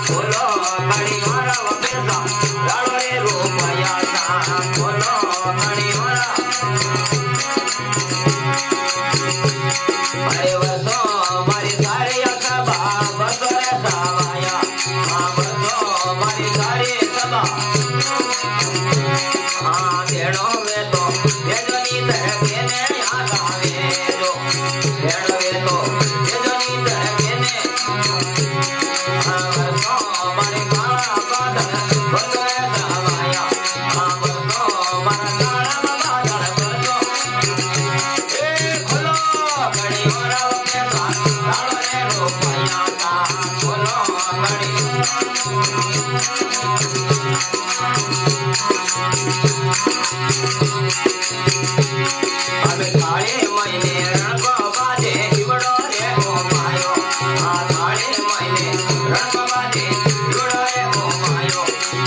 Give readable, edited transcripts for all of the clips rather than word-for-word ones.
બોલો मारी सारी सभा हाँ भेड़ो वे तो भेजनी तरह के ने याद आवे जो भेड़ो वे तो भेजनी तरह के ने हाँ वर्षो मारी काला बादल बंदोए समाया हाँ वर्षो मारा काला बादल वर्षो ए खोलो घड़ी वराव के साथ लालो रे रोपाया का खोलो घड़ी अब थाळे महीने रणको बाजे हिवड़ो रे ओ मायो हाँ थाळे महीने रणको बाजे हिवड़ो रे ओ मायो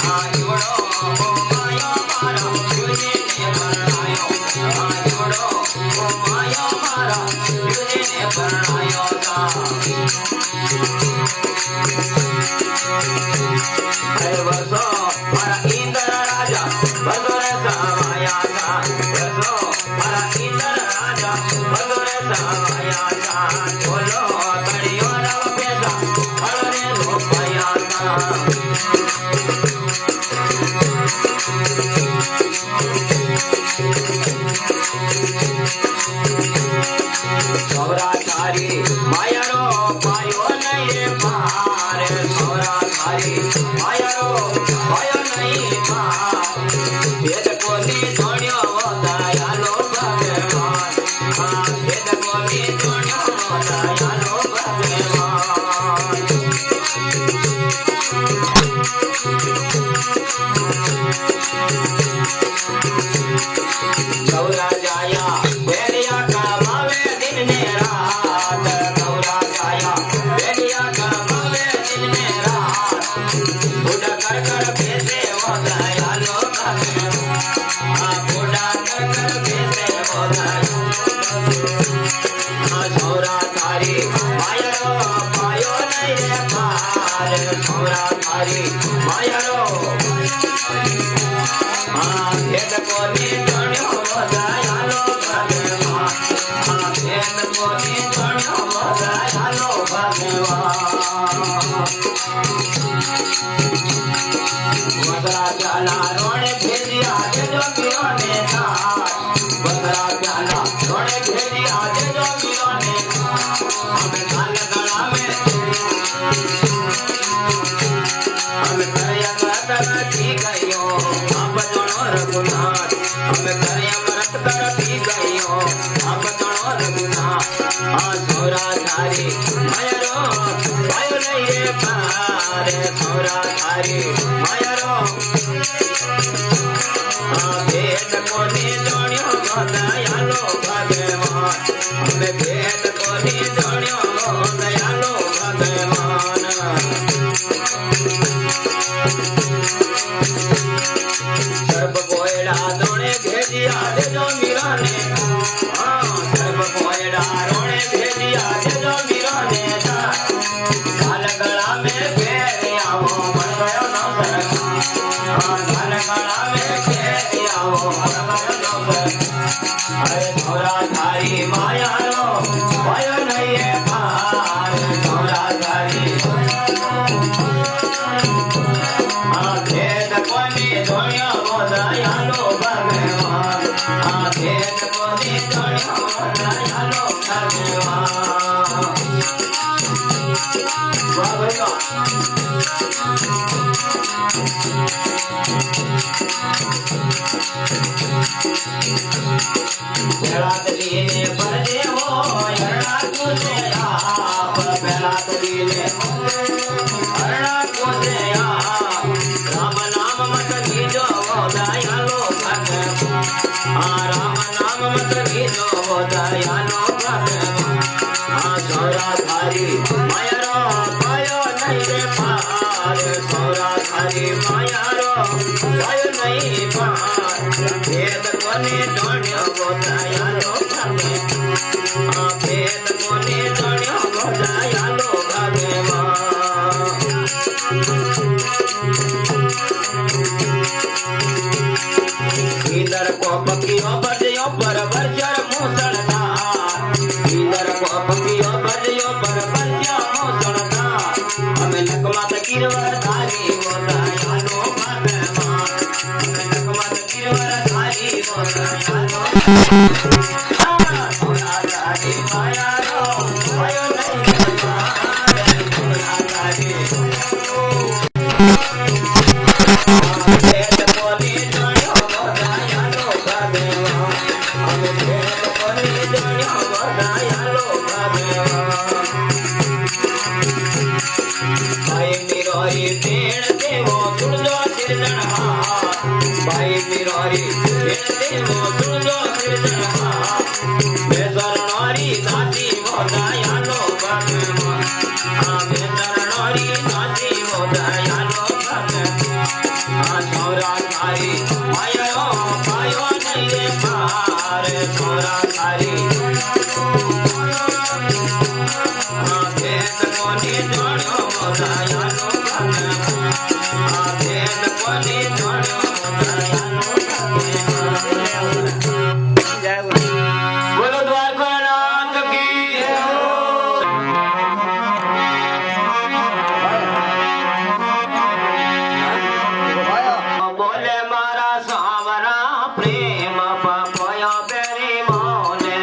हाँ हिवड़ो ओ मायो मारा युजे ने परणायो हाँ हिवड़ो ओ मायो मारा युजे ने परणायो ता हर वर्षो मारा इंद्र राजा बंदोरे समाया था वर्षो मारा इंद्र राजा बंदोरे समाया था बोलो कड़ियो रव पेसा हरे रोपाया था सौराचारी मायारो पायो नहीं पार सौराचारी मायारो पायो नहीं पार भेद कोनी जोड़ियो दयालो भगवान हाँ भेद कोनी जोड़ियो दयालो भगवान सौरा जाया बेरिया का मावे दिन ने रात सौरा जाया बेरिया का मावे दिन ने रात बूढ़ा कर कर भेजे वो दयालो भगवान हाँ बूढ़ा कर कर भेजे वो दयालो हाँ सौरा थारी मायरो पायो नहीं पार सौरा थारी मायरो हाँ भेद कोनी जोड़ियो दयालो भगवान हाँ भेद कोनी जोड़ियो दयालो भगवान बदरा प्याला रोने भेजिया जे जो मीरो ने नाथ बदरा प्याला रोने भेजिया जे जो मीरो ने हमें काल गला में हमें करया मरत थी गयो आप दोनों रघुनाथ हमें करया मरत कर थी गयो आप दोनों रघुनाथ हाँ सौरा थारी मायरो पायो नहीं पार सौरा थारी मायरो हाँ भेद कोनी जोड़ियो दयालो भगवान हमें भेद कोनी जोड़ियो दयालो भगवान सर्प कोयड़ा दोने भेजिया जे जो मीरा ने हाँ सर्प कोयड़ा रोने भेजिया जे जो मीरा ने काल गला में फेरिया वो मर गयो न हाँ काल गला में फेरिया वो मर गयो न अरे सौरा थारी माया रो पायो नहीं है पार सौरा थारी हाँ भेद कोनी जोड़ियो दयालो भगवान हाँ भेद कोनी जोड़ियो दयालो भगवान वाह भैया बेलातली बजे हो हरणा तुझे आप बेलातली हरणा तुझे आप राम नाम मत कीजो दयालो भगवान हाँ राम नाम मत कीजो दयालो भगवान हाँ सौरा थारी मायरो पायो नहीं रे पार सौरा थारी मायरो पायो नहीं पार भेद कोनी जोड़ियो दयालो भगवान हाँ भेद कोनी जोड़ियो दयालो भगवान इधर को पकियो बजयो पर वर्जर मूसलधार इधर को पकियो बजयो पर वर्जर मूसलधार हमें नकमा तकीर वरदारी બોલો દ્વારકાનાથ કી બોલે મારા સાવરા પ્રેમ પપયા બેરી મોને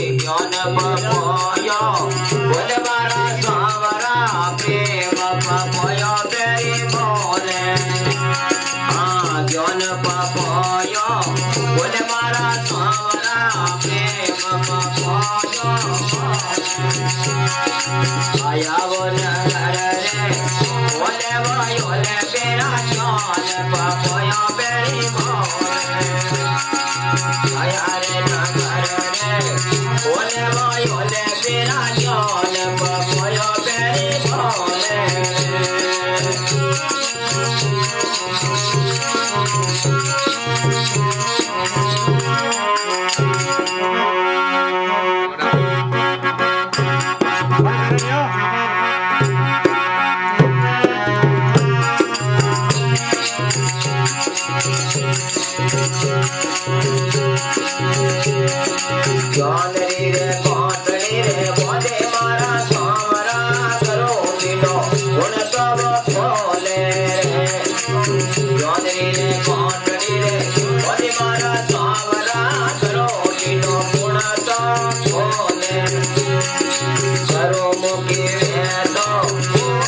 જ્ઞાન પપયો બોલે મારા સાવરા પ્રેમ પપયો બેરી મોને જ્ઞાન પપયો બોલે મારા સાવરા પ્રેમ પપયો આયા બોલે રે બોલે વાયો લે પેરા જ્ઞાન પપયો બેરી મોને આયા રે નગર રે બોલે વાયો લે પેરા જ્ઞાન પપયો બેરી મોને જ્ઞાનરી રે કોટડી રે બોલે મારા સાવરા કરો દીનો ગુણ તવ ખોલે જ્ઞાનરી રે કોટડી રે બોલે મારા સાવરા કરો દીનો ગુણ તવ ખોલે કરો મુખી વેતો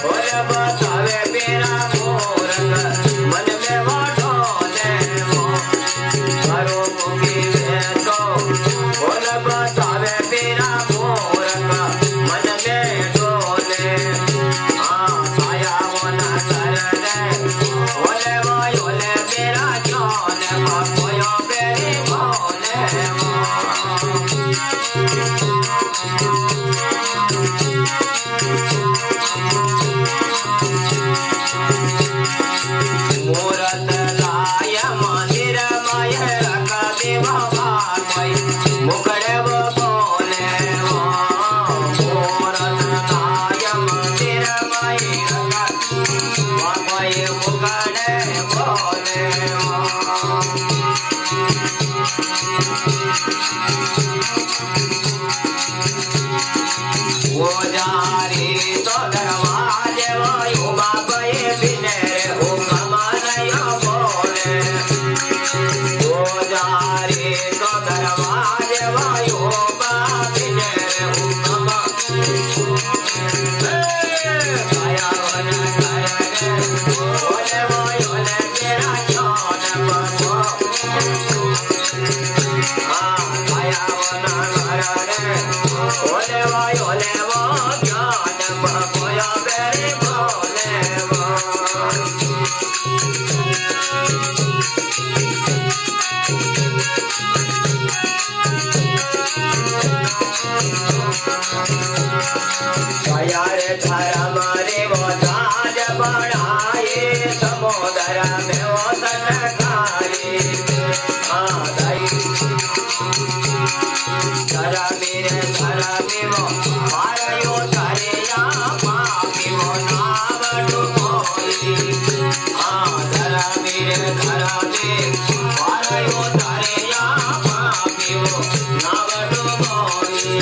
બોલે બતાવે પેરા મોરંગ મન મે વાઢો ને કરો મુખી વેતો બોલે બતાવે પેરા મોરંગ મન મે ડોલે સાયા વના કરને બોલે વાયો લે પેરા જ્ઞાન પપયો બેરી મોને મૂરત લાય મંદિર મય રખ દેવા ભાગય મુકડે બોલે મૂરત લાય મંદિર મય રખ ભાગય મુકડે બોલે ઓજારી તો દરવાજે વાયો બાપએ બિને હુકમ નયો બોલે ઓજારી તો દરવાજે વાયો બાપને હુકમ કાયાવન કરને બોલે વાયો લે તેરા જ્ઞાન પપો કાયાવન કરને બોલે વાયો લે જ્ઞાન પપયો બેરી બોલે કયા રે ધરમ રે વધાજ બળાયે સમોદર મેં વસન ખાયે ધરમી રે ધરમી વો મારયો ધરયા પાપી વો નામ ડુબોઈ ધરમી રે ધરમી મારયો ધરયા પાપી વો નામ ડુબોઈ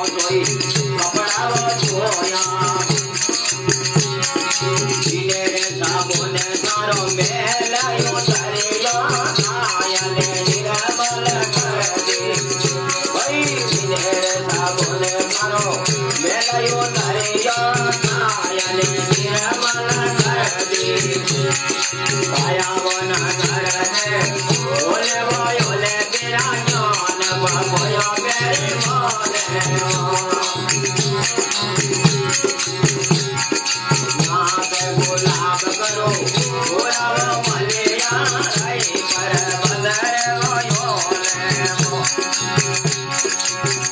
सोई कपड़ा धोया सीने रे साबुन सारो मेलायो तरिया आयले निर्मल कर दे भाई सीने रे साबुन सारो मेलायो तरिया आयले निर्मल कर दे आया बना कर दे ओले ओले तेरा ज्ञान बाबोया मेरे माने गुलाब करो गुलाब मलिया रही पर बदर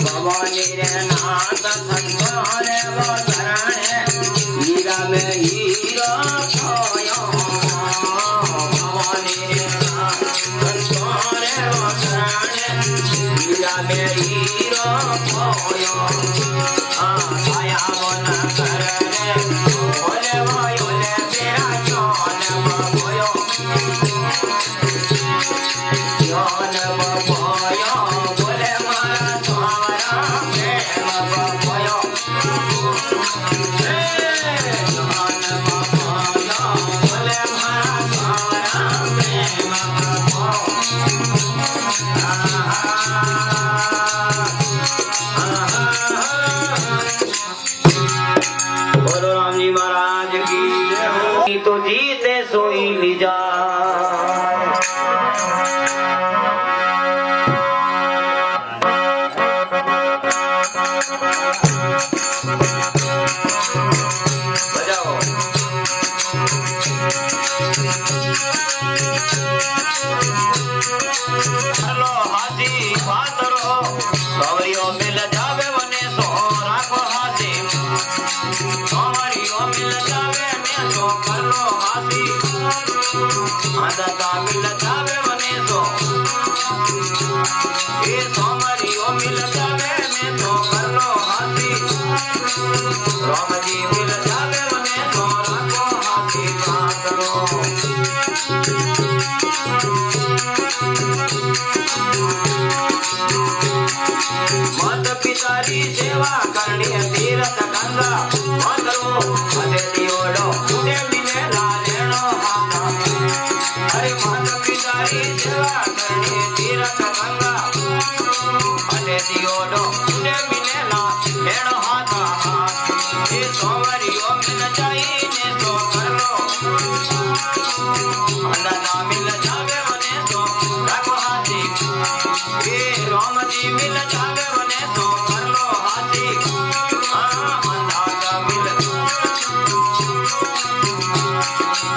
भवानी रे नाथ संसार वो शरण हीरा में हीरा खोया भवानी रे नाथ संसार वो शरण हीरा में हीरा खोया आया वन कर तो जीते सोई लीजा बजाओ हेलो हाथी पातरो सवरियो मिल जावे वने सो राखो हाथी सवरियो मिल जावे ने सो कर लो हाथी आदा मिल जावे वने सो ए सवरियो मिल जावे ने सो कर लो हाथी राम जी मिल जावे वने सो राखो हाथी पातरो मत पितारी सेवा करनी तीरथ गंगा मधुरो मते दियोड़ो उदे मिले लालेनो हाथा अरे मत पितारी सेवा करनी तीरथ गंगा मते दियोड़ो उदे मिले लालेनो हाथा ये सोमरियो मिल जाई ने तो कर लो अंदा मिल जावे वने तो राखो हाथी ये राम जी मिल जावे वने तो कर लो हाथी अंधा मिल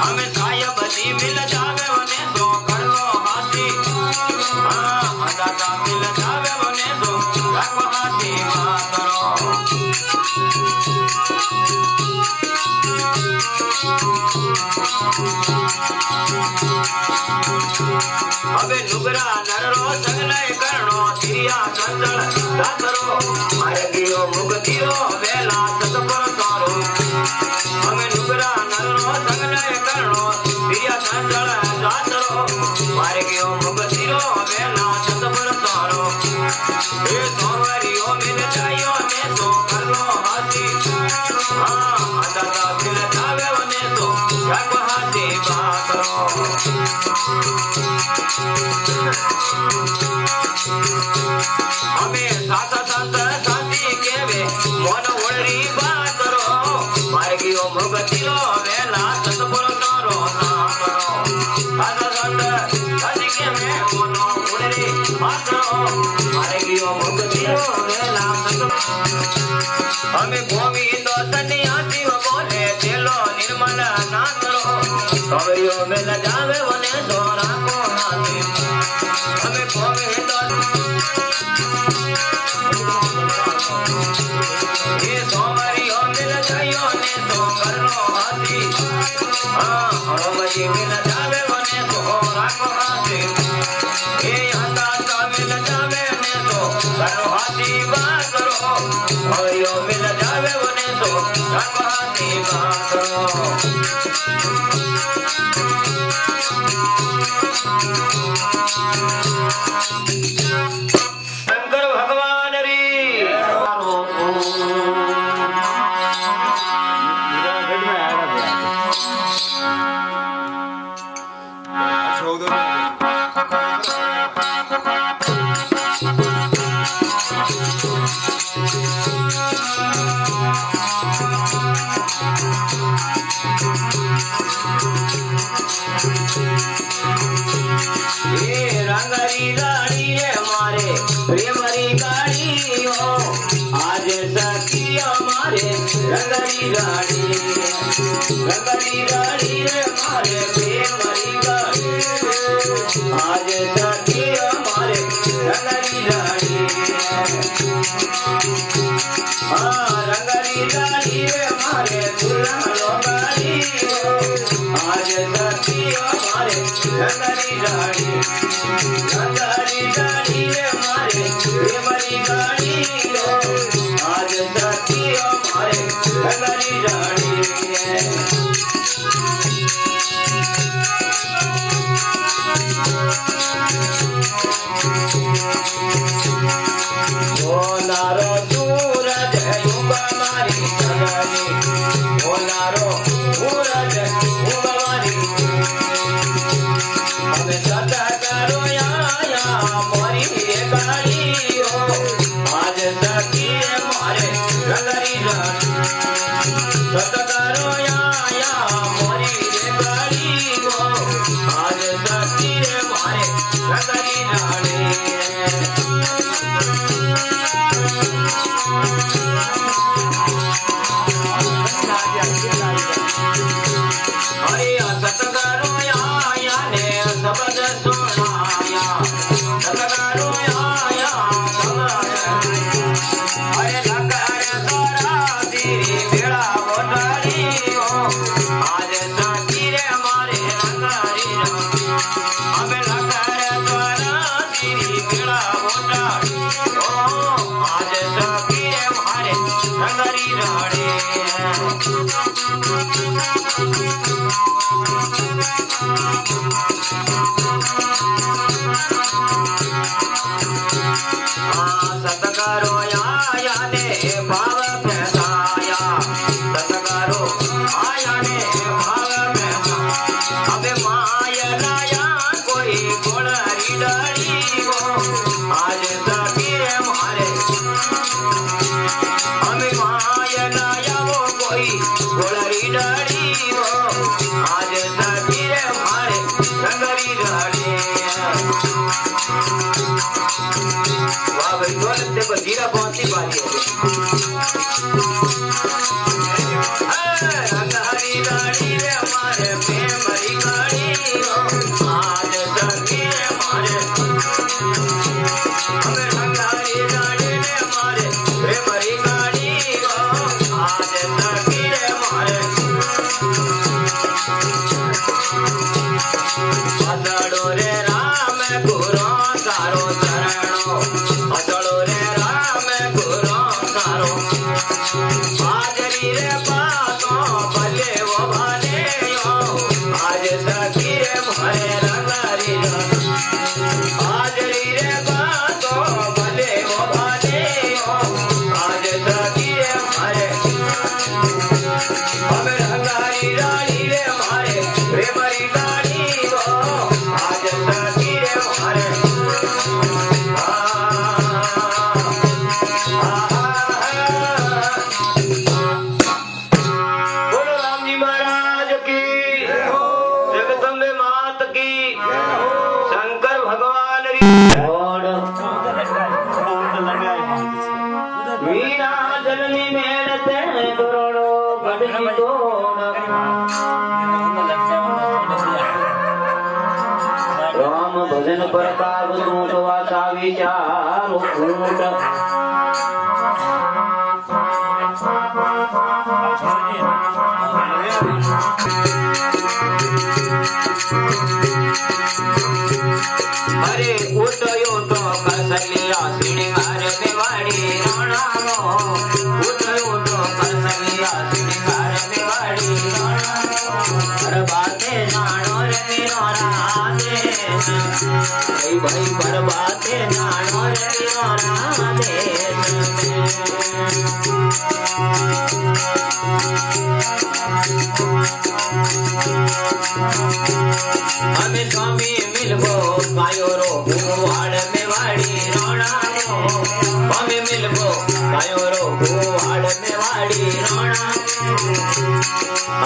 हमें साहिब जी मिल जावे वने तो कर लो हाथी अंधा मिल जावे वने तो राखो हाथी करो अबे नुगरा नररो सगले करनो तिरिया चंचल दासरो मारे गियो मुगतियो वेला सतपर तारो हमें नुगरा नररो सगले करनो तिरिया चंचल दासरो मारे गियो मुगतियो वेला सतपर तारो ए सोमरियो मिल जायो ने तो कर लो हाथी अंदा मिल जावे वने तो राखो हाथी बाकरो हमें साथ संत शांति केवे मन ओळरी बात करो मार्गियो भगतिलो वेला सतपुर तारो नाम करो साथ संत शांति केवे मन ओळरी बात करो मार्गियो भगतिलो वेला सतपुर हमें भूमि तो सन्यासी बोले चलो निर्मल ना करो सवरियो मिल जावे वने तो राखो हाथी हमें भूमि तो ये सोमरियो मिल जायो ने तो कर लो हाथी राम जी मिल जावे वने तो राखो हाथी ये अंधा मिल जावे ने तो करो हाथी बात करो सोमरियो मिल जावे वने तो राखो हाथी बात करो शंकर भगवान री रंगरी गाड़ी रे मारे प्रेमरी गाड़ी हो आज सखी हमारे रंगरी गाड़ी रे मारे प्रेमरी गाड़ी आज सखी हमारे रंगरी गाड़ी हाँ रंगरी गाड़ी रे मारे दुल्हनो गाड़ी हो आज सखी हमारे रंगरी गाड़ी रे मारे प्रेमरी गाड़ी हो आज सखी हमारे रंगरी गाड़ी सोनारो सूरज युवा मारी सगनी सोनारो सूरज युवा मारी हमें सदा करो या मोरी गाड़ी हो आज सखी मारे रंगरी गाड़ी सदा करो या मोरी गाड़ी हो आज सखी मारे रंगरी गाड़ी सतकारो आया ने भाव फैसाया सतकारो आया ने भाव फैसाया अबे माया लाया कोई गोड़री डाली हो आज सखी मारे हमें माया लाया वो कोई गोड़री डाली हो आज सखी मारे रंगरी डाली देखो जीरा पहुंची बारी रंगरी गाड़ी रे हमारे प्रेमरी गाड़ी हो आज सखी हमारे हमें रंगरी गाड़ी रे हमारे प्रेमरी गाड़ी हो आज सखी हमारे असड़ो रे राम गुरो सारो चरणो असड़ो रे हाजरी रे बातों भले वो भाले आज सखी मारे रंगरी हाजरी रे बातों भले वो भाले आज सखी मारे हमें रंगरी रानी रे मारे प्रेमरी गाड़ी हो आज सखी मारे राम भजन प्रताप सूट वासा विचार कूट अरे उठयो तो कसलिया श्रृंगार मेवाड़ी राणा उठयो तो कसलिया श्रृंगार मेवाड़ी राणा बातें जानो रे मीरा राधे भाई पर बातें जानो रे मीरा राधे हमें स्वामी मिलबो कायो रो भूवाड़ में वाड़ी रोना हमें मिलबो कायो रो भूवाड़ वाड़ी रोना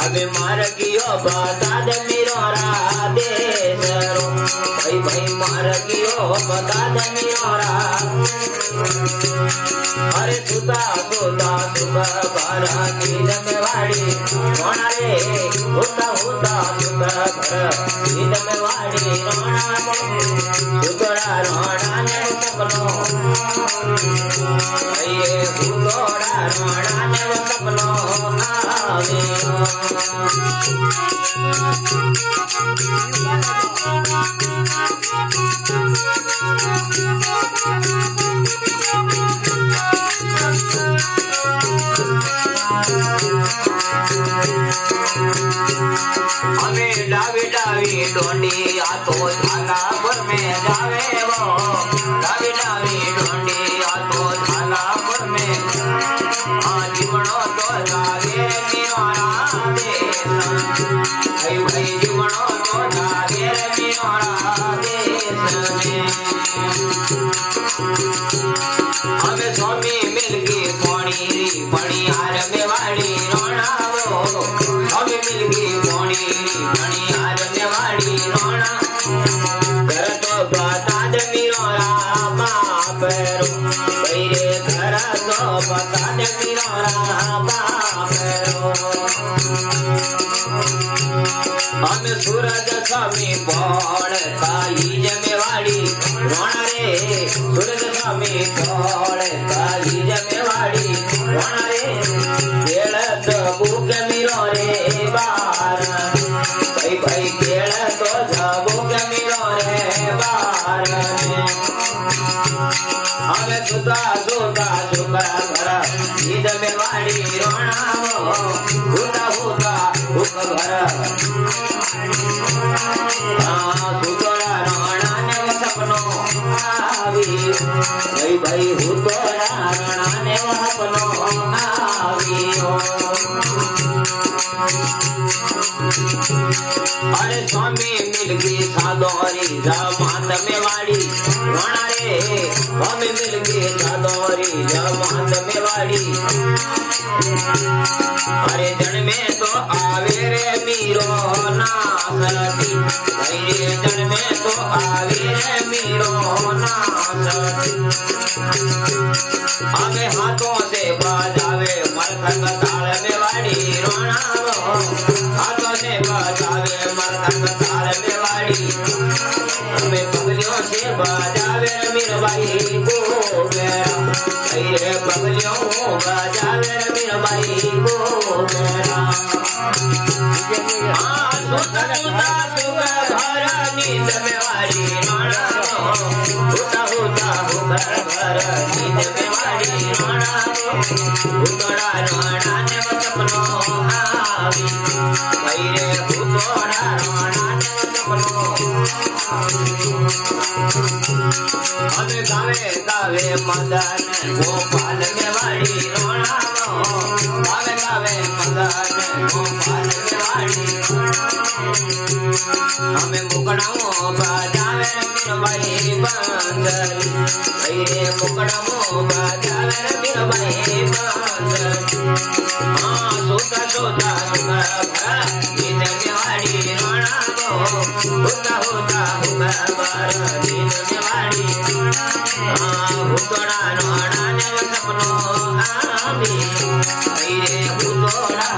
अबे मार कियो बता दे मेरो राधेश्वरो भाई भाई मार कियो बता दे मेरो अरे सुता सुता सुबह भरा नींद में वाड़ी रोना रे होता होता सुबह भरा नींद में वाड़ी रोना सुतरा रोना ने सपनो ये भूतोड़ा रोना ने सपनो आवे हमें डावी डावी डोंडी आ तो झाला पर में जावे वो डावी डावी डोंडी आ तो झाला पर में जीवनो तो जागे निवारा देश भाई भाई जीवनो तो जागे निवारा देश में हमें स्वामी मिलके पड़ी हार में वाड़ी रोना वो हमें मिलके पड़ी हार में वाड़ी रोना घर तो बता दे मेरो बाप रो मेरे घर तो बता दे मेरो बाप रो हम सूरज स्वामी पौड़ काली जमेवाड़ी रोना रे सूरज स्वामी पौड़ काली जमेवाड़ी रोना रे खेलत बुक मिरो रे बार भाई भाई खेलत बुक मिरो रे बार हमें सुता सुता सुबह भरा नींद में वाड़ी रोना होता होता भूख भरा सुतोड़ा रोना ने सपनो आवी भाई भाई हुतोड़ा रोना ने सपनो आवी अरे स्वामी मिलके सादोरी जमात में वाड़ी रोना रे स्वामी मिलके सादोरी जमात में वाड़ी अरे जन में तो आवे रे मीरो नासती रे जन में तो आवे रे मीरो नासती हमें हाथों से बजावे मरकत ताल में वाड़ी रोना हाथों से बजावे मरकत ताल में वाड़ी हमें पगलियों से बजावे मीर भाई को मेरा रे पगलियों बजावे मीर भाई को मेरा सुता सुता सुबह भरा नींद में वाड़ी रोना होता होता भरा नींद में वाड़ी रोना भूतोड़ा रोना ने सपनो आवी भाई रे भूतोड़ा रोना ने सपनो हमें गावे गावे मदन गोपाल में वाड़ी रोना गावे गावे मदन गोपाल में वाड़ी हमें मुकड़ाओ बजावे मीर भाई बंदरी भाई रे मुकड़ाओ बजावे मीर भाई बंदरी सोता सोता भरा नींद में वाड़ी रोना होता होता भरा नींद में वाड़ी हुतोड़ा रोना ने सपनो आवी भाई रे हुतोड़ा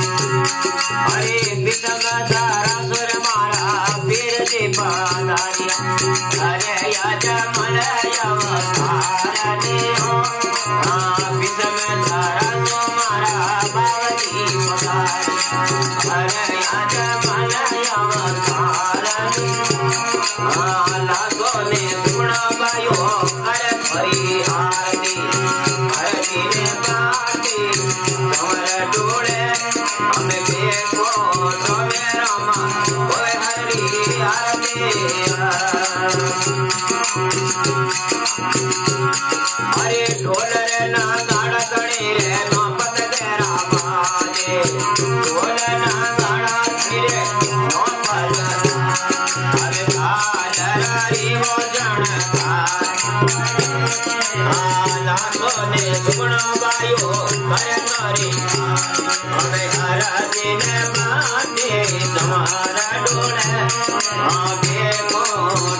अरे बितगा तारा सुर मारा पीर दे पादारिया अरे याद मलया तारने हो बितगा तारा तो मारा बावली पधार अरे याद मलया तारने लागो ने सुना बायो अरे हरी आरती हरी ने पाती कमर डोले हमें देखो तो मेरा माँ ओए हरी आरती अरे ढोल रे ना गाड़ा कड़ी रे नो पत तेरा बाजे ढोल ना गाड़ा कड़ी रे नो पत अरे झालरी हो जन લાખો ને દુગણો બાયો કરે કરી અમે હરાજીને માટે તમારા ડોળે ભેગો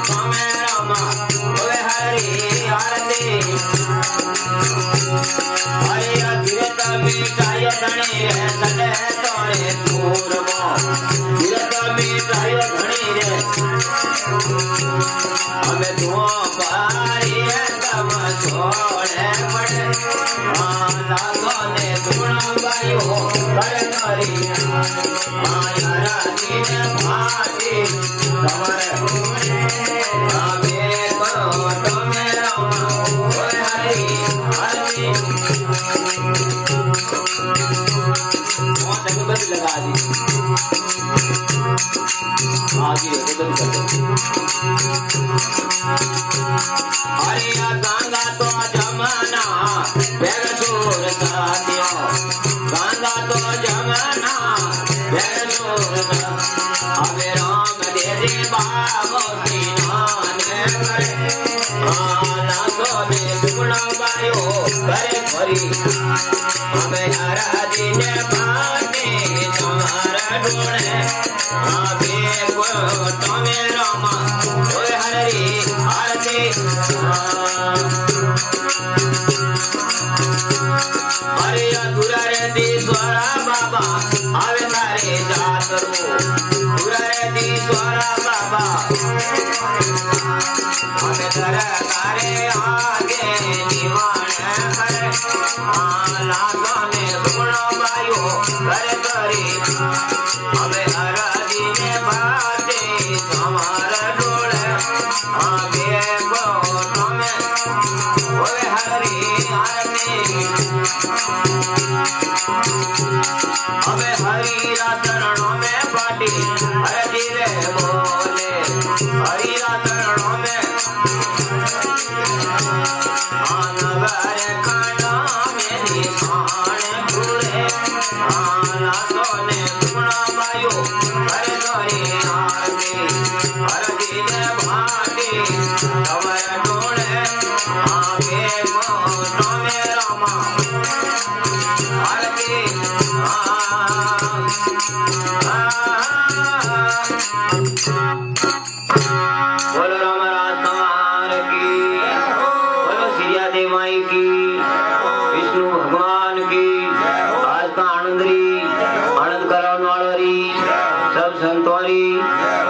તમે રમા હવે હરી આરતી હરિયા ધીરે તમે કાય ધણી રે સડે તોરે પૂરમો ધીરે તમે કાય ધણી રે અમે ધો પારી તમ છોડે પડે લાગો ને ધૂણ બાયો કરે કરી રાજીને ભાટી તમારે અમે તમે રમો હરી હરી लगा दी आगे बदल कर दो अरे गंगा तो जमाना बेगसूर साथियों गंगा तो जमाना बेगसूर अबे राम दे बाबो सीनाने करे लाखो ने दुगुना बायो करे भरी हमें हराजी ने बाटे तुम्हारा डोळे भेगो तमे रामा ओए हरी आरती अरे अधूरा रे दीश्वरा बाबा आवे तारे जात रो अधूरा रे दीश्वरा बाबा आवे तारे आगे निवाण करे लाखो ने गुणो बायो करे करी हमें हराजी ने बाटे तुम्हारा डोळे भेगो तमे ओए हरी आरती हमें हरी चरणों में पाटी हरि रे बोले हरि चरणों में नगर खाना में निशान घूरे लाखो ने गुणा बायो हरे तोरी आरती हरि ने भाटी तमरे डोळे आगे मो तमे रामा आरती बोलो राम राज की बोलो सिया देवाई की विष्णु भगवान की आज का आनंद कराने वाली सब संतों की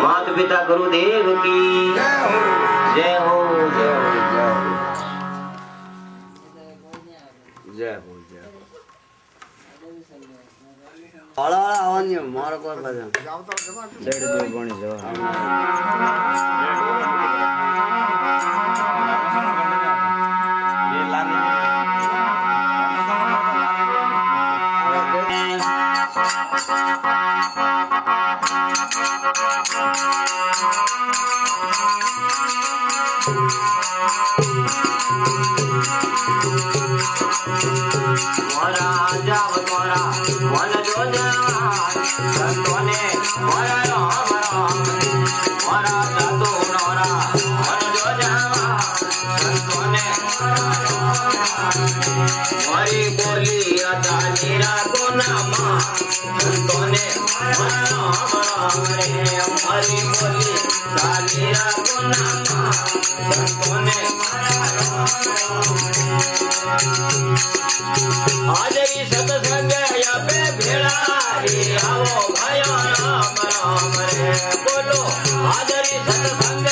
माता पिता गुरुदेव की जय हो जय हो जय हो जय हो વાળા આવવાની મારો કોઈ ભજન જડ દો ગણી જવા जाव तोरा मन जो संतोने मोरा राम राम मोरा जातो नोरा मन जो संतोने मोरी बोली राजा नीरा को नामा संतोने मोरा राम राम रे मोरी बोली नीरा को नामा संतोने आज ही सत्संग या पे भेड़ा रे आओ भाइयों राम राम रे बोलो आज ही सत्संग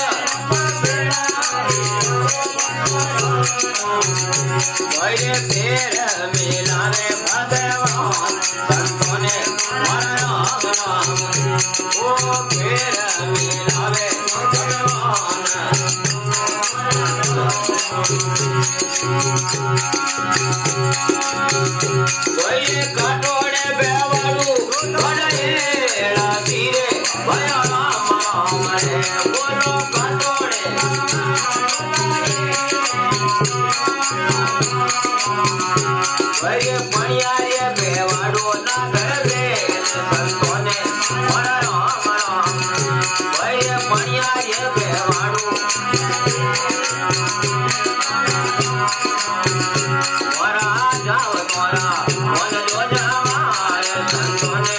भाई पेड़ मिलाने भगवान संतों ने राम राम ओ पेड़ मिलावे भगवान कटोड़े बेवाड़ू बड़ेड़ा धीरे भया राम राम रे बोलो कटोड़े भये पणिया रे बेवाड़ू ना घर रे संतों ने राम राम भये पणिया रे बेवाड़ू મારા જાવ તારા મન જો જમાર સંતોને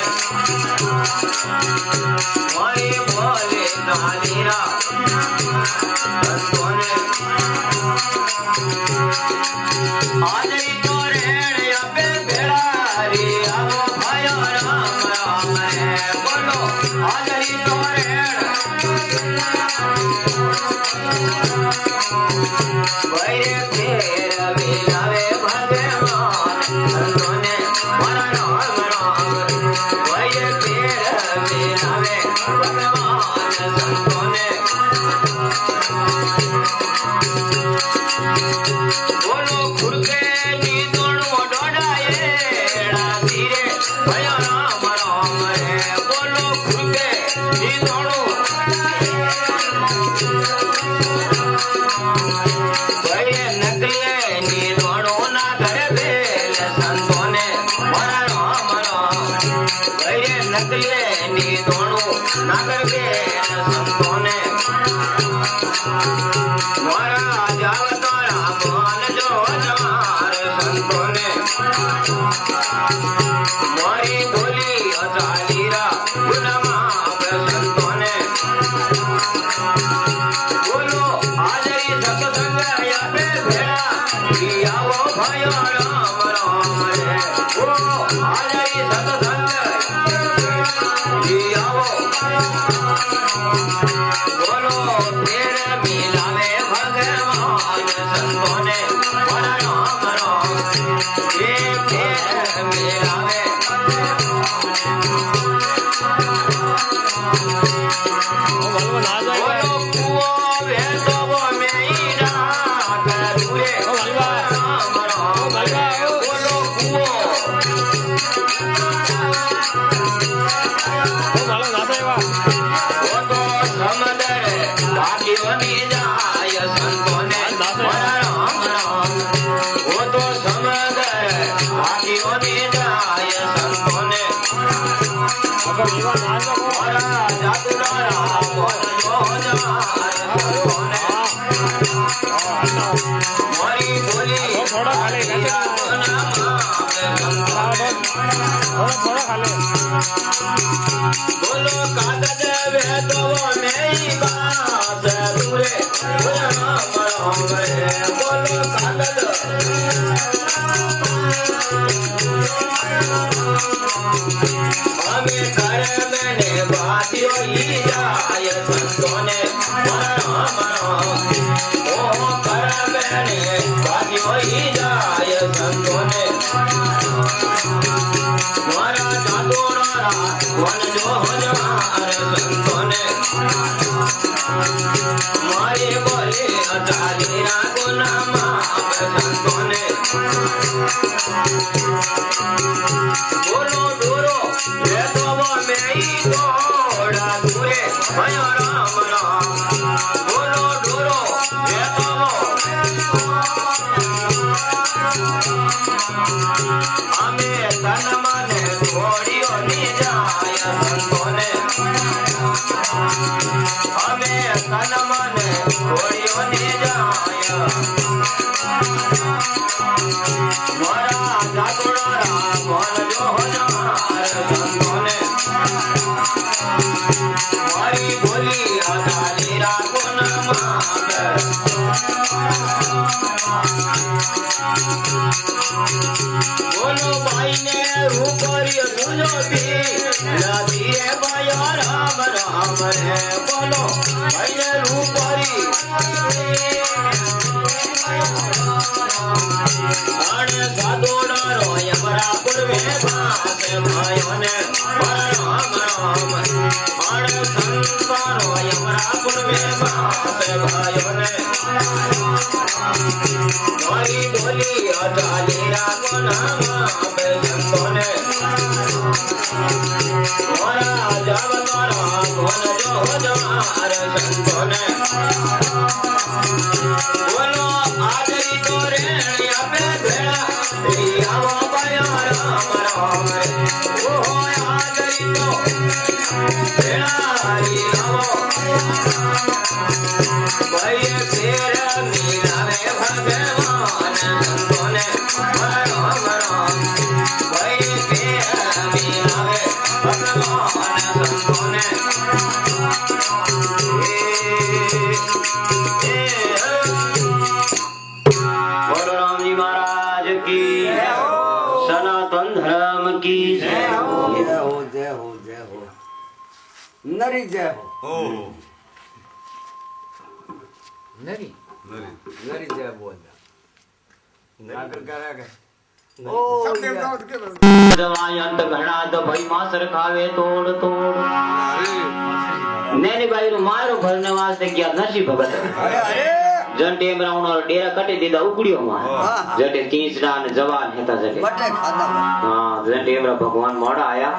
મારી બોલે નાલીરા સંતોને હાજરી તો રેણ આપે ભેળારી આવો ભાયો રામ રામ રે બોલો હાજરી તો રેણ વૈરે ફેર મિલાવે ભગવાન સંતોને મારા રામ રામ વૈરે ફેર મિલાવે ભગવાન સંતોને બોલો ખુરકે ની દોણો ડોડાયેડા ધીરે ભયા રામ રામ રે બોલો ખુરકે ની દોણો ભયે નકલે ની દોણો ના ઘરે બેલ સંતોને મારા રામ રામ ભયે નકલે ની દોણો ના ઘરે બેલ સંતોને મારા જાવ તારા મન જો જમાર સંતોને મારી બોલી અચાલીરા ગુણમાં સંતોને બોલો હાજરી સત્સંગ આપે ભેળા ઈ આવો ભાયો રામ રામ રે બોલો હાજરી સત્સંગ ઈ આવો બોલો ફેર મિલાવે ભગવાન સંતોને મારા રામ રામ એ ફેર મિલાવે બોલો કુવો વહેતો મેઈડા કરુરે રામ રામ બોલો કુવો તો સમદર ભાગ્યોની જાય સંતોને મારા રામ રામ ઓ તો સમદર ભાગ્યોની જાય સંતોને મારા જાદુરારા મોન જો જમાર સંતોને મારી બોલી બોલો કાગજ વહેતો મેઈ બાત દૂરે રામ રામ રે બોલો કાગજ અમે ઘર મેને બાત્યો ઈ જાય સંતોને મારા રામ રામ ઓ ઘર મેને બાત્યો ઈ જાય સંતોને મારા જાદોરા વન જો જમાર સંતોને મારી બોલે અચાલીરા ગુનામાં સંતોને બોલો દૂરો વેતો મેઈ દોડા દૂરે ભયો રામ રામ બોલો દૂરો વેતો અમે તન મને ઘોડીઓ ની જાય સંતોને અમે તન મને ઘોડીઓ ની જાય મારા જાદુરારા મન જો જમાર સંતોને મારી બોલી અચાલીરા ગુણમાં બોલો ભાઈને રૂપરી ગુજો બી ધીરે ભાયો રામ રામ રે બોલો ભાઈને રૂપરી અને સાધુડારો યમરા પૂર્વે ભાસે ભાયોને રામ રામ અને સંતારો યમરા પૂર્વે ભાસે ભાયોને મારી બોલી અચાલીરા ગુનામાં સંતોને મારા જાવ તારા મન જો જમાર સંતોને બોલો आदरी तो रेणिया पे भेड़ा आवा बया राम राम रे ओ आदरी तो भेड़ा आवा भाई तेर मिलावे भगवान तोने राम राम भाई तेर मिलावे भगवान तोने बोलो राम जी महाराज की सनातन धर्म की जय हो जय हो जय हो नरी जय हो नरी नरी जय बोल नागर करा के ओ दवाई अंत घड़ा तो भाई मासर खावे तोड़ तोड़ नैनी भाई रो मारो भरने वास्ते क्या नशी भगत जन टेम राउंड और डेरा कटे दीदा उकड़ियो मा जटे तीसरा ने जवान हेता जटे बटे खादा हां जन टेम रा भगवान मोड़ा आया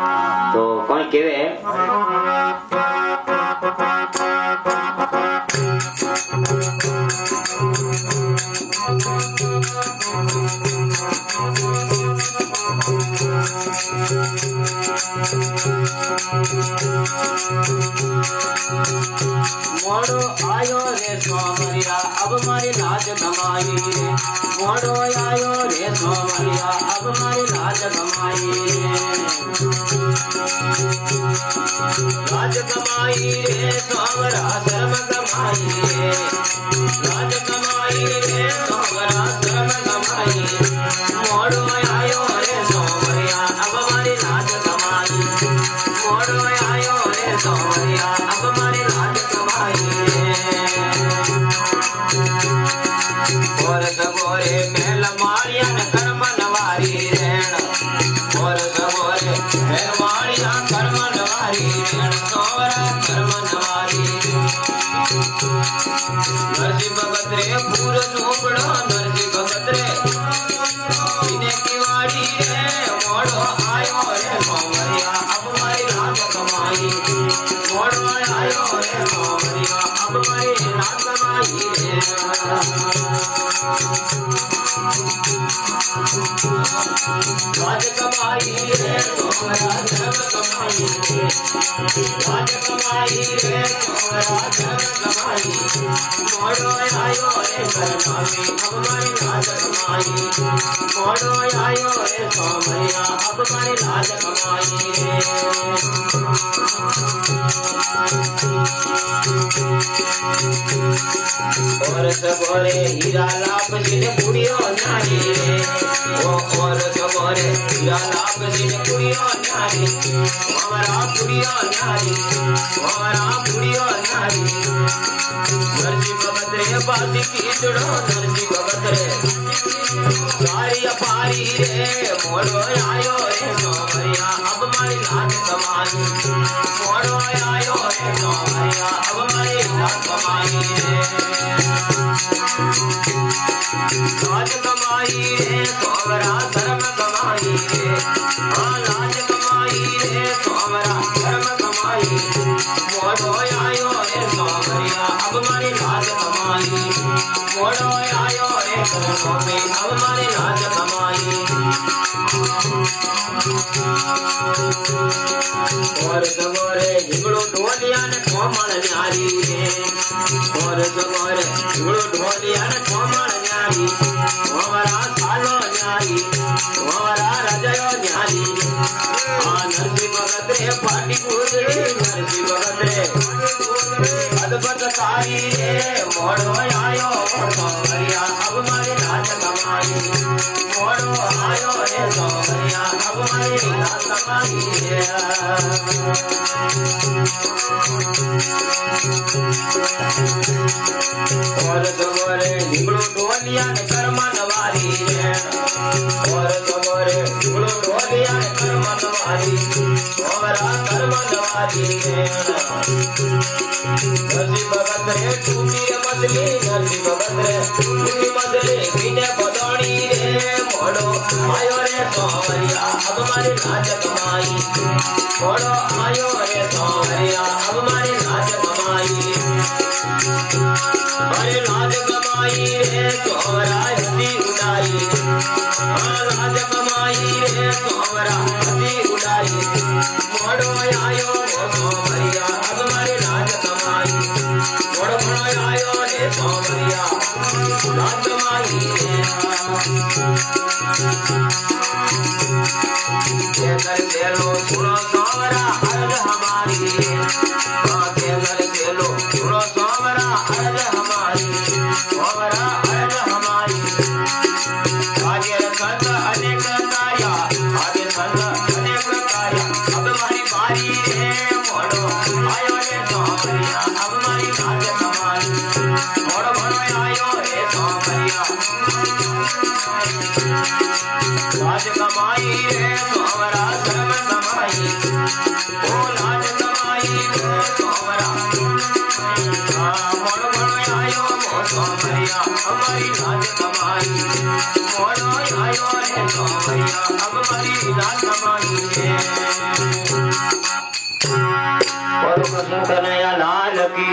तो कोई केवे मोड़ो आयो रे सोमरिया अब मारी लाज कमाई रे मोड़ो आयो रे सोमरिया अब मारी लाज कमाई रे लाज कमाई रे सोमरा शर्म कमाई रे लाज कमाई रे सोमरा शर्म कमाई मोड़ो आयो रे सोमरिया अब मारी लाज कमाई मोड़ो आयो रे सोमरिया अब मारी लाज कमाई और सबोरे मेल मारिया कर्म नवारी रेण और सबोरे मेल मारिया कर्म नवारी रेण सोरा कर्म नवारी नरसी भगत रे पूर झोपड़ो नरसी भगत रे इने की वाड़ी रे मोड़ो आयो रे सोमरिया अब मारी लाज कमाई मोड़ो आयो रे सोमरिया अब मारी लाज कमाई रे लाज कमाई रे सोमरा धर्म कमाई रे लाज कमाई रे सोमरा धर्म कमाई मोड़ो आयो रे करमामी अब मारी लाज कमाई मोड़ो आयो रे सोमरिया अब मारी लाज कमाई रे और सबोरे हीरा लाभ सिन पुड़ियो नारी रे ओ और सबोरे हीरा लाभ सिन पुड़ियो नारी हमारा पुड़ियो नारी हमारा पुड़ियो नारी नरसी भगत रे बाती की जुड़ो नरसी भगत रे सारी अपारी रे मोड़ो आयो रे सोमरिया अब मारी लाज कमाई मोड़ो आयो रे सोमरिया अब मारी लाज कमाई रे लाज कमाई रे सोमरा धर्म कमाई रे हाँ लाज कमाई रे सोमरा धर्म कमाई मोड़ो आयो रे सोमरिया अब मारी लाज कमाई मोड़ो आयो रे सोमे अब मारी लाज कमाई और सबोरे झिगड़ो ढोलिया ने कोमल न्यारी रे और सबोरे झिगड़ो ढोलिया ने कोमल न्यारी हमारा सालो न्यारी हमारा रजयो न्यारी हाँ नरसी भगत रे पाटी पूजड़ी नरसी भगत रे अद्भुत कारी रे मोड़ो आयो सोमरिया अब मारी लाज कमाई मोड़ो आयो रे सोमरिया अब मारी लाज कमाई रे और सबोरे निगड़ो ढोलिया ने कर्म नवारी रे और सबोरे निगड़ो ढोलिया ने कर्म नवारी हमारा कर्म नवारी रे नरसी भगत रे टूटी मदली नरसी भगत रे टूटी मदली बिने बदौड़ी रे मोड़ो आयो रे सोमरिया अब मारी लाज कमाई मोड़ो आयो रे सोमरिया अब मारी लाज कमाई अरे लाज कमाई रे सोहरा हसी उड़ाई लाज कमाई रे सोहरा हसी उड़ाई मोड़ो आयो सोमरिया अब मारे लाज कमाई मोड़ो आयो रे सोमरिया लाज कमाई रे कर देलो सुनो सोमरा अर्ज हमारी कर देलो सुनो सोमरा अर्ज हमारी सोमरा अर्ज हमारी आगे संत अनेक कार्या आगे संत अनेक कार्या अब मारी बारी रे मोड़ो आयो रे सोमरिया अब मारी लाज कमाई मोड़ो आयो रे सोमरिया लाज कमाई रे सोमरा धर्म कमाई ओ लाज कमाई रे सोमरा मोड़ो आयो मो सोमरिया हमारी लाज कमाई मोड़ो आयो रे सोमरिया अब हमारी लाज कमाई रे कन्हैया लाल की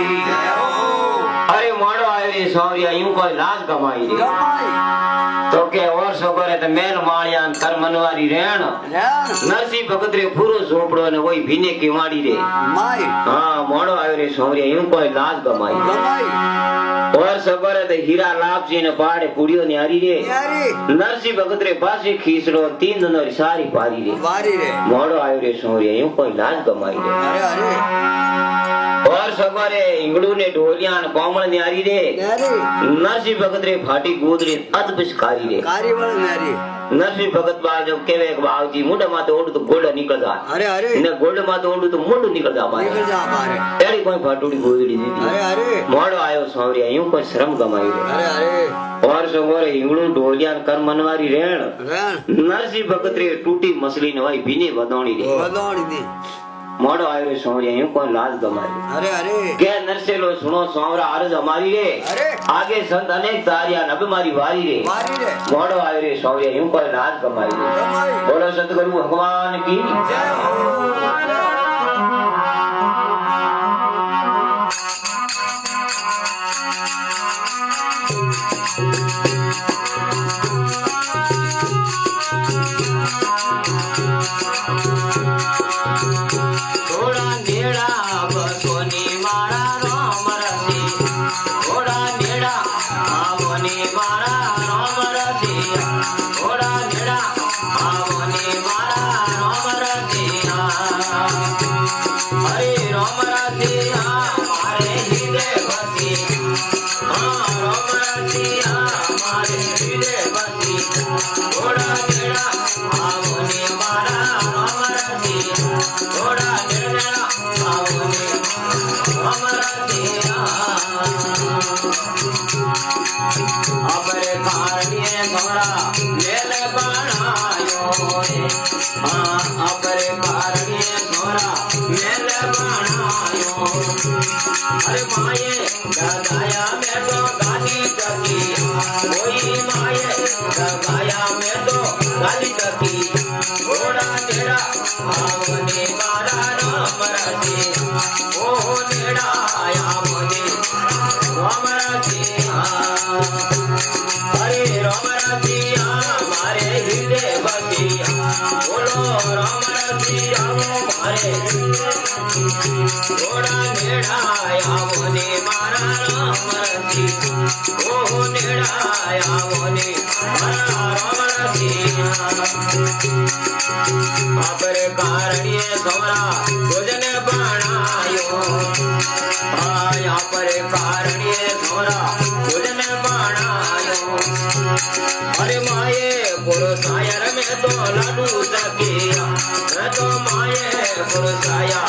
अरे मोड़ो आयो रे सोमरिया यूं कोई लाज कमाई रे तो के और सगोरे तो मेल माळियान कर मनवारी रेण नरसी भगत रे पूरो झोपड़ो ने वही भीने की माड़ी रे माई हां मोड़ो आयो रे सोमरिया यूं कोई लाज कमाई और सगोरे तो हीरा लापसी ने पाड़े पुड़ियो न्यारी रे नरसी भगत रे पासे खीसड़ो 3 दिन री सारी पारी रे मोड़ो आयो रे सोमरिया यूं कोई लाज कमाई रे अरे और सगोरे इंगड़ू ने ढोलियान कोमल न्यारी रे नरसी भगत रे फाटी गोदरी अदबस कारी रे नरसी भगत बा जब केवे बाबूजी मुंडा माते ओडू तो गोल्ड निकल जा अरे ने गोल्ड माते ओडू तो मुंडू निकल जा मारे एड़ी कोई फाटूड़ी गोदड़ी दी मोड़ो आयो सोमरिया यूं कोई शर्म कमाई रे और सगोरे इंगड़ू ढोलियान कर मनवारी रेण नरसी भगत रे टूटी मछली ने वाई भीनी वदोणी रे मोड़ो आयो रे सोमरिया यूं कोई लाज कमाई के नरसेलो सुनो सोमरा अर्ज हमारी रे आगे संत अनेक तारिया नब मारी वारी रे मोड़ो आयो रे सोमरिया यूं कोई लाज कमाई रे बोलो सतगुरु भगवान की जय हो अरे माये लगाया मैं तो गाली टकी कोई माये लगाया मैं तो गाली टकी घोड़ा तेरा आवने मारा राम रसी ओ तेरा आया मुझे राम रसी अरे राम रसी हमारे हृदय बसी बोलो राम रसी हमारे घोड़ा नेड़ा आया मोने मारा राम रसी ओ नेड़ा आया मोने मारा राम रसी अपर कारण्य सोमरा भोजन बनायो आया पर कारण्य सोमरा भोजन बनायो अरे माये पुरुषायर में तो लाडू सकिया मैं तो माये पुरुषाया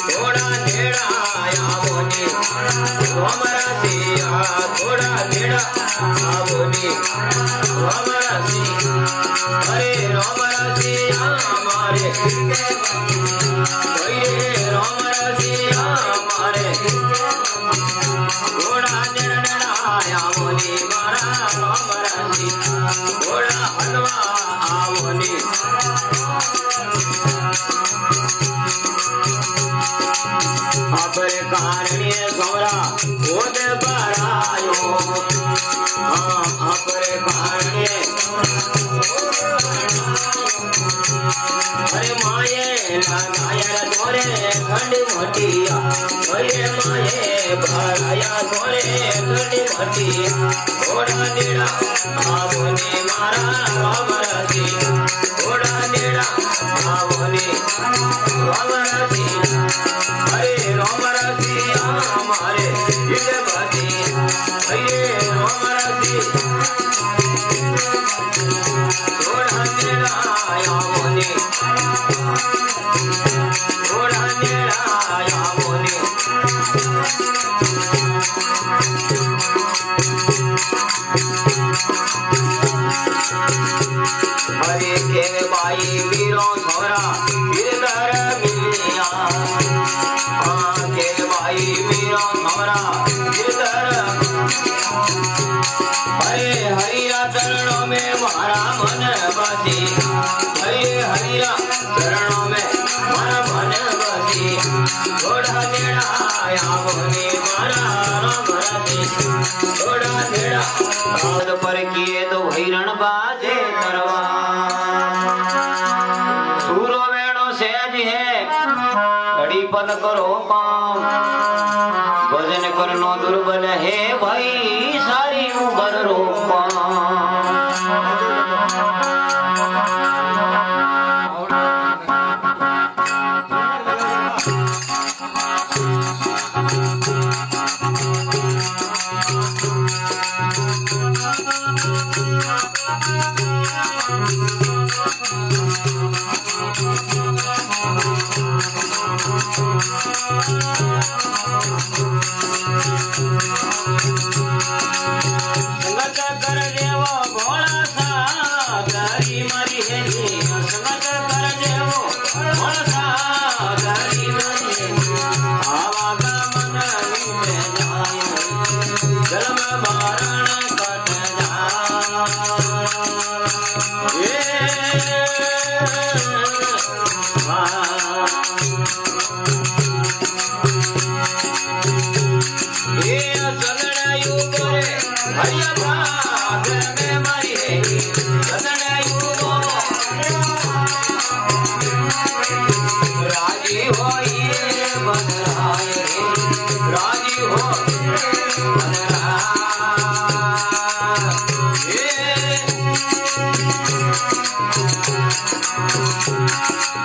थोड़ा नेड़ा आया मोने हमारा सिया थोड़ा नेड़ा मोने हमारा सिया अरे हमारा सिया हमारे हमारा सिया हमारे थोड़ा नेड़ा आया मोने मारा हमारा सिया थोड़ा हलवा आवने अपर कारण्य सोमरा ओद बरायो આપરે કારણે અરે માયે લગાયા ધોરે ખંડ મોટિયા અરે માયે ભરાયા ધોરે ખંડ મોટિયા ઘોડા દેડા આવને મારા રામરાજી ઘોડા દેડા આવને રામરાજી અરે રામરાજી અમારે દિલબાજી અરે રામરાજી ઘોડા દેડા આવને ઘોડા દેડા આવને हरे के भाई वीरों छोरा गिरधर मिलिया हाँ के भाई वीरों छोरा गिरधर हरे हरिया चरणों में मारा मन बसी हरे हरिया चरणों में मारा मन बसी थोड़ा देड़ा आया बोले मारा राम रसी थोड़ा देड़ा रात पर किए तो हिरण बाजे करवा सूरो वेणो सहज है घड़ी पन करो काम भजन करनो दुर्बल है भाई सारी उबर रोपा संगत कर देवो भोला सा तारी मारी है संगत कर देवो भोला सा तारी मारी है आवा का मन में जाए जन्म मरण कट जाए चलड़ायु करे हरिया भाग में मारी है चलड़ायु राजी हो ये बनराय राजी हो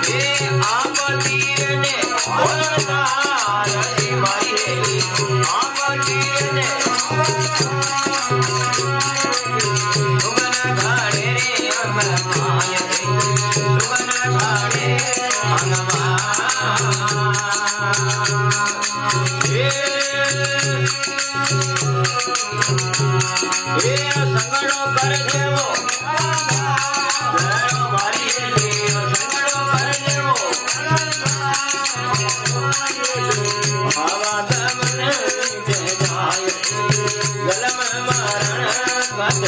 ये आप तीर ने बोलता रही मारी है आप तीर ने सुगन घाड़े रे अमरमाय सुगन घाड़े अनमा ये संगड़ो कर देवो मारी संगड़ो कर देवो आवा दमन जाय जलम मरण कट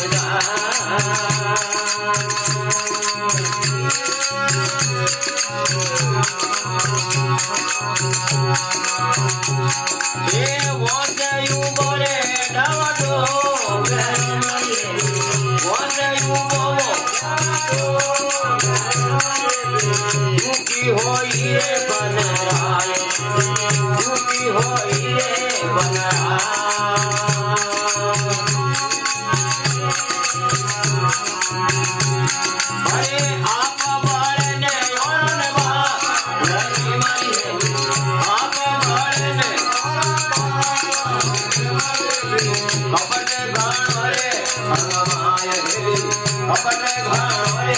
ये वो जयु बोले डावडो वो जयु बोलो दुखी होई रे बनराय दुखी होई रे बनराय आप बारने ओन बा रही मारी है आप बारने कपट गान रे भगवान रे कपट गान रे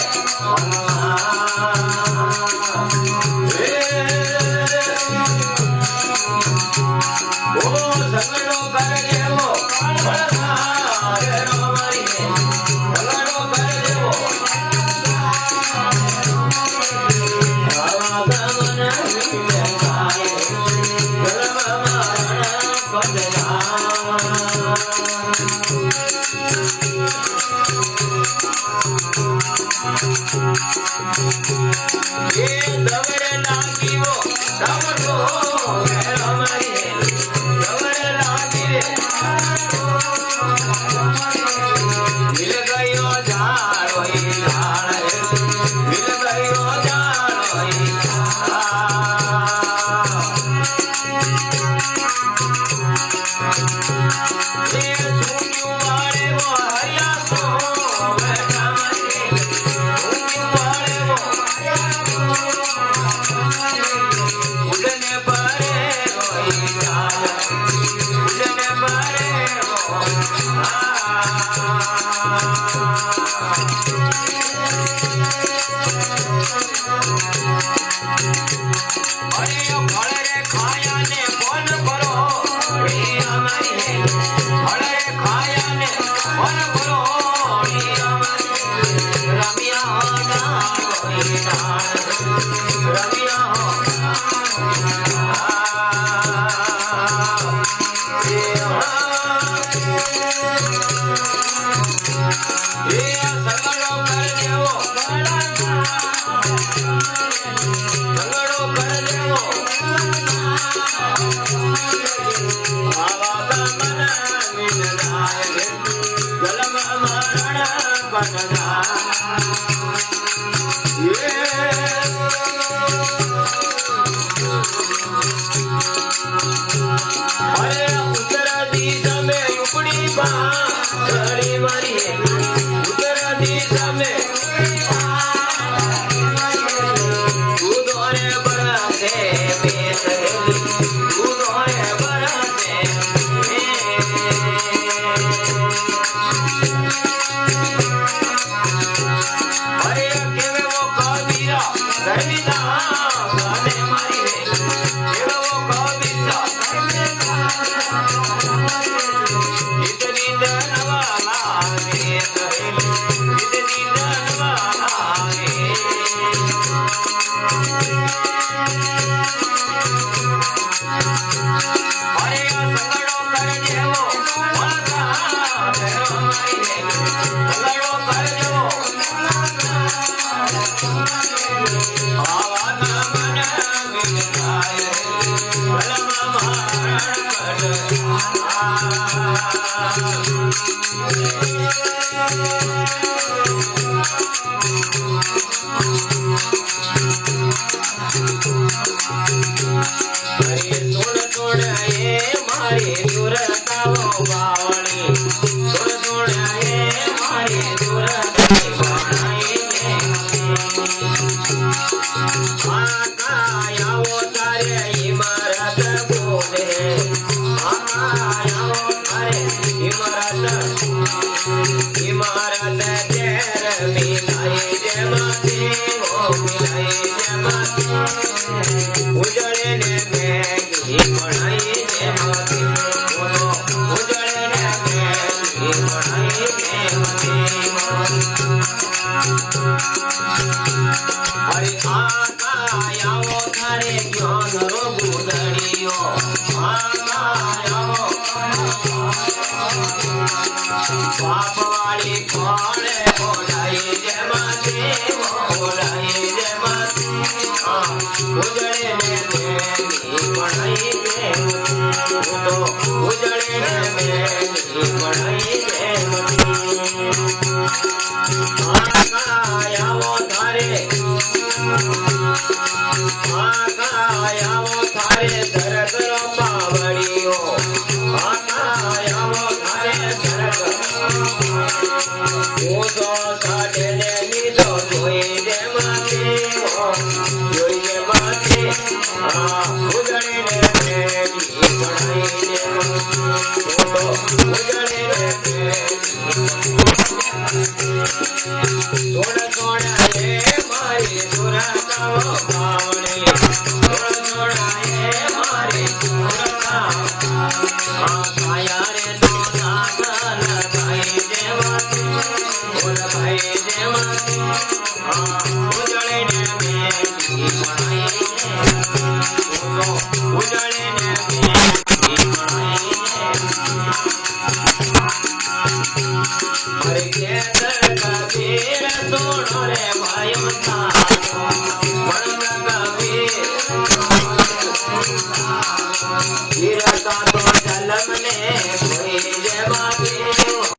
ओ सगड़ो कर देवो भला रे मारी है सगड़ो कर देवो आवागमन में गाए जन्म मरण कट जाए Hare Krishna, Hare Krishna, Hare Krishna,